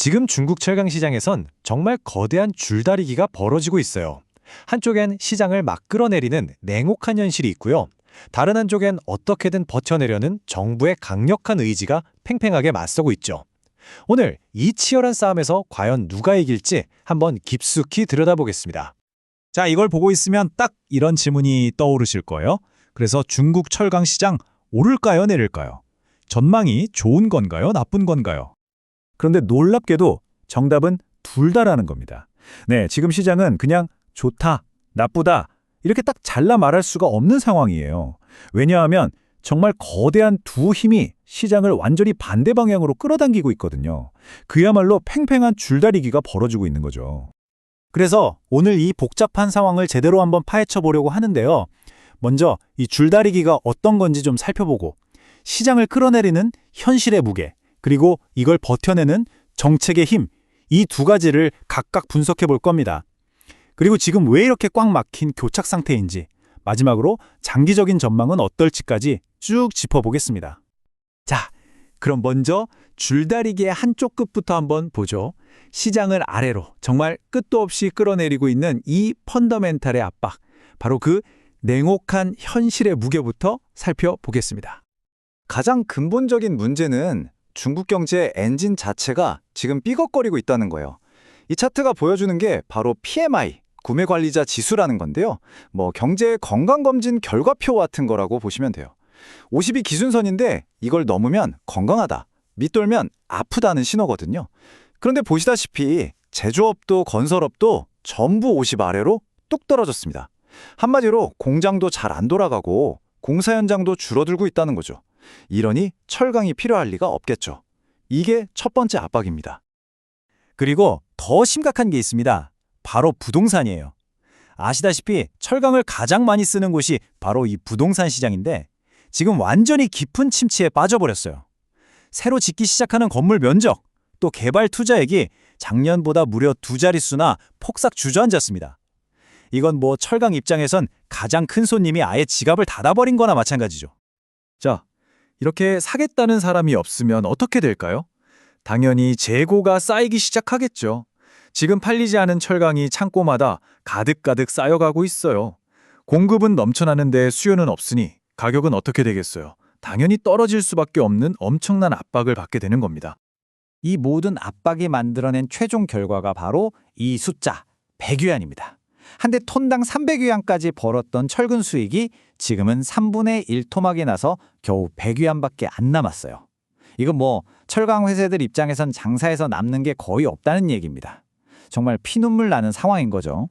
지금 중국 철강 시장에선 정말 거대한 줄다리기가 벌어지고 있어요. 한쪽엔 시장을 막 끌어내리는 냉혹한 현실이 있고요. 다른 한쪽엔 어떻게든 버텨내려는 정부의 강력한 의지가 팽팽하게 맞서고 있죠. 오늘 이 치열한 싸움에서 과연 누가 이길지 한번 깊숙이 들여다보겠습니다. 자, 이걸 보고 있으면 딱 이런 질문이 떠오르실 거예요. 그래서 중국 철강 시장 오를까요, 내릴까요? 전망이 좋은 건가요, 나쁜 건가요? 그런데 놀랍게도 정답은 둘 다라는 겁니다. 네, 지금 시장은 그냥 좋다, 나쁘다 이렇게 딱 잘라 말할 수가 없는 상황이에요. 왜냐하면 정말 거대한 두 힘이 시장을 완전히 반대 방향으로 끌어당기고 있거든요. 그야말로 팽팽한 줄다리기가 벌어지고 있는 거죠. 그래서 오늘 이 복잡한 상황을 제대로 한번 파헤쳐 보려고 하는데요. 먼저 이 줄다리기가 어떤 건지 좀 살펴보고 시장을 끌어내리는 현실의 무게, 그리고 이걸 버텨내는 정책의 힘, 이 두 가지를 각각 분석해 볼 겁니다. 그리고 지금 왜 이렇게 꽉 막힌 교착 상태인지, 마지막으로 장기적인 전망은 어떨지까지 쭉 짚어보겠습니다. 자, 그럼 먼저 줄다리기의 한쪽 끝부터 한번 보죠. 시장을 아래로 정말 끝도 없이 끌어내리고 있는 이 펀더멘탈의 압박, 바로 그 냉혹한 현실의 무게부터 살펴보겠습니다. 가장 근본적인 문제는 중국 경제의 엔진 자체가 지금 삐걱거리고 있다는 거예요. 이 차트가 보여주는 게 바로 PMI, 구매관리자 지수라는 건데요. 경제 건강검진 결과표 같은 거라고 보시면 돼요. 50이 기준선인데 이걸 넘으면 건강하다, 밑돌면 아프다는 신호거든요. 그런데 보시다시피 제조업도 건설업도 전부 50 아래로 뚝 떨어졌습니다. 한마디로 공장도 잘 안 돌아가고 공사 현장도 줄어들고 있다는 거죠. 이러니 철강이 필요할 리가 없겠죠. 이게 첫 번째 압박입니다. 그리고 더 심각한 게 있습니다. 바로 부동산이에요. 아시다시피 철강을 가장 많이 쓰는 곳이 바로 이 부동산 시장인데 지금 완전히 깊은 침체에 빠져버렸어요. 새로 짓기 시작하는 건물 면적, 또 개발 투자액이 작년보다 무려 2자릿수나 폭삭 주저앉았습니다. 이건 철강 입장에선 가장 큰 손님이 아예 지갑을 닫아버린 거나 마찬가지죠. 자, 이렇게 사겠다는 사람이 없으면 어떻게 될까요? 당연히 재고가 쌓이기 시작하겠죠. 지금 팔리지 않은 철강이 창고마다 가득가득 쌓여가고 있어요. 공급은 넘쳐나는데 수요는 없으니 가격은 어떻게 되겠어요? 당연히 떨어질 수밖에 없는 엄청난 압박을 받게 되는 겁니다. 이 모든 압박이 만들어낸 최종 결과가 바로 이 숫자, 100위안입니다. 한 대 톤당 300위안까지 벌었던 철근 수익이 지금은 3분의 1 토막이 나서 겨우 100위안밖에 안 남았어요. 이건 철강 회사들 입장에선 장사에서 남는 게 거의 없다는 얘기입니다. 정말 피눈물 나는 상황인 거죠.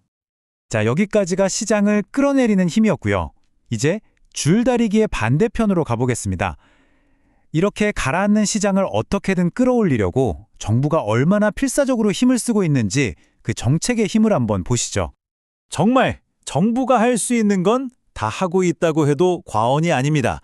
자, 여기까지가 시장을 끌어내리는 힘이었고요. 이제 줄다리기의 반대편으로 가보겠습니다. 이렇게 가라앉는 시장을 어떻게든 끌어올리려고 정부가 얼마나 필사적으로 힘을 쓰고 있는지 그 정책의 힘을 한번 보시죠. 정말 정부가 할 수 있는 건 다 하고 있다고 해도 과언이 아닙니다.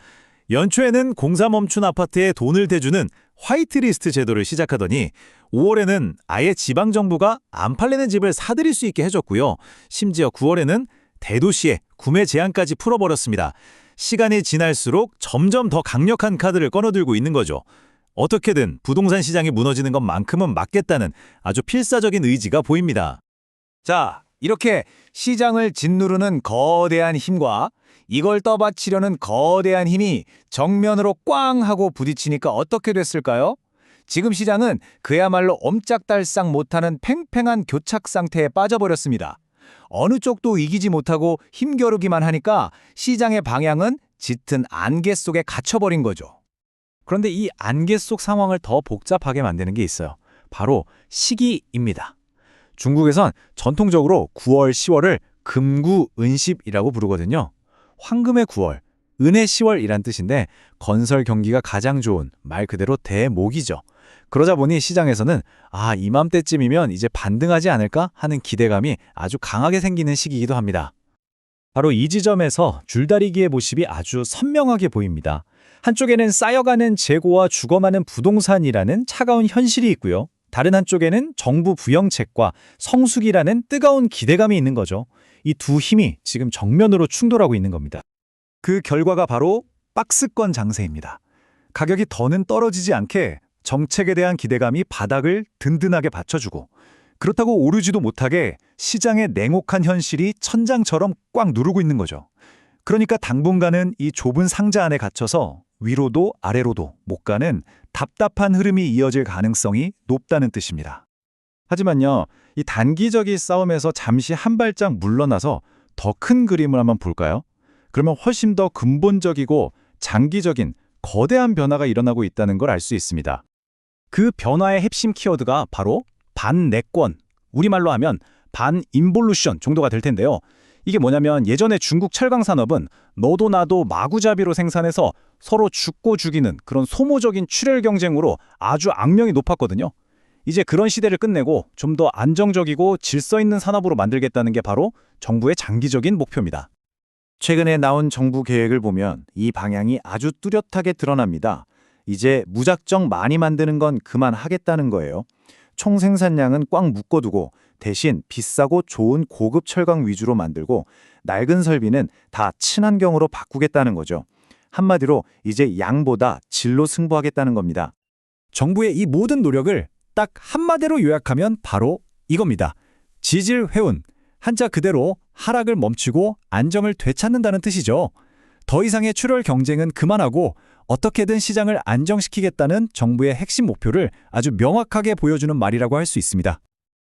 연초에는 공사 멈춘 아파트에 돈을 대주는 화이트리스트 제도를 시작하더니 5월에는 아예 지방정부가 안 팔리는 집을 사들일 수 있게 해줬고요. 심지어 9월에는 대도시에 구매 제한까지 풀어버렸습니다. 시간이 지날수록 점점 더 강력한 카드를 꺼내들고 있는 거죠. 어떻게든 부동산 시장이 무너지는 것만큼은 막겠다는 아주 필사적인 의지가 보입니다. 자, 이렇게 시장을 짓누르는 거대한 힘과 이걸 떠받치려는 거대한 힘이 정면으로 꽝 하고 부딪히니까 어떻게 됐을까요? 지금 시장은 그야말로 옴짝달싹 못하는 팽팽한 교착 상태에 빠져버렸습니다. 어느 쪽도 이기지 못하고 힘겨루기만 하니까 시장의 방향은 짙은 안개 속에 갇혀버린 거죠. 그런데 이 안개 속 상황을 더 복잡하게 만드는 게 있어요. 바로 시기입니다. 중국에선 전통적으로 9월, 10월을 금구은십이라고 부르거든요. 황금의 9월, 은의 10월이란 뜻인데 건설 경기가 가장 좋은 말 그대로 대목이죠. 그러자 보니 시장에서는 이맘때쯤이면 이제 반등하지 않을까 하는 기대감이 아주 강하게 생기는 시기이기도 합니다. 바로 이 지점에서 줄다리기의 모습이 아주 선명하게 보입니다. 한쪽에는 쌓여가는 재고와 죽어가는 부동산이라는 차가운 현실이 있고요. 다른 한쪽에는 정부 부영책과 성수기라는 뜨거운 기대감이 있는 거죠. 이 두 힘이 지금 정면으로 충돌하고 있는 겁니다. 그 결과가 바로 박스권 장세입니다. 가격이 더는 떨어지지 않게 정책에 대한 기대감이 바닥을 든든하게 받쳐주고 그렇다고 오르지도 못하게 시장의 냉혹한 현실이 천장처럼 꽉 누르고 있는 거죠. 그러니까 당분간은 이 좁은 상자 안에 갇혀서 위로도 아래로도 못 가는 답답한 흐름이 이어질 가능성이 높다는 뜻입니다. 하지만요, 이 단기적인 싸움에서 잠시 한 발짝 물러나서 더 큰 그림을 한번 볼까요? 그러면 훨씬 더 근본적이고 장기적인 거대한 변화가 일어나고 있다는 걸 알 수 있습니다. 그 변화의 핵심 키워드가 바로 반내권, 우리말로 하면 반인볼루션 정도가 될 텐데요. 이게 뭐냐면 예전에 중국 철강 산업은 너도 나도 마구잡이로 생산해서 서로 죽고 죽이는 그런 소모적인 출혈 경쟁으로 아주 악명이 높았거든요. 이제 그런 시대를 끝내고 좀 더 안정적이고 질서 있는 산업으로 만들겠다는 게 바로 정부의 장기적인 목표입니다. 최근에 나온 정부 계획을 보면 이 방향이 아주 뚜렷하게 드러납니다. 이제 무작정 많이 만드는 건 그만하겠다는 거예요. 총 생산량은 꽉 묶어두고 대신 비싸고 좋은 고급 철강 위주로 만들고 낡은 설비는 다 친환경으로 바꾸겠다는 거죠. 한마디로 이제 양보다 질로 승부하겠다는 겁니다. 정부의 이 모든 노력을 딱 한마디로 요약하면 바로 이겁니다. 지질 회운, 한자 그대로 하락을 멈추고 안정을 되찾는다는 뜻이죠. 더 이상의 출혈 경쟁은 그만하고 어떻게든 시장을 안정시키겠다는 정부의 핵심 목표를 아주 명확하게 보여주는 말이라고 할 수 있습니다.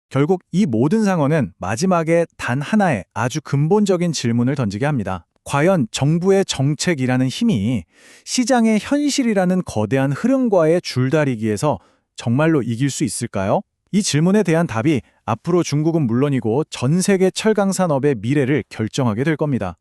결국 이 모든 상황은 마지막에 단 하나의 아주 근본적인 질문을 던지게 합니다. 과연 정부의 정책이라는 힘이 시장의 현실이라는 거대한 흐름과의 줄다리기에서 정말로 이길 수 있을까요? 이 질문에 대한 답이 앞으로 중국은 물론이고 전 세계 철강 산업의 미래를 결정하게 될 겁니다.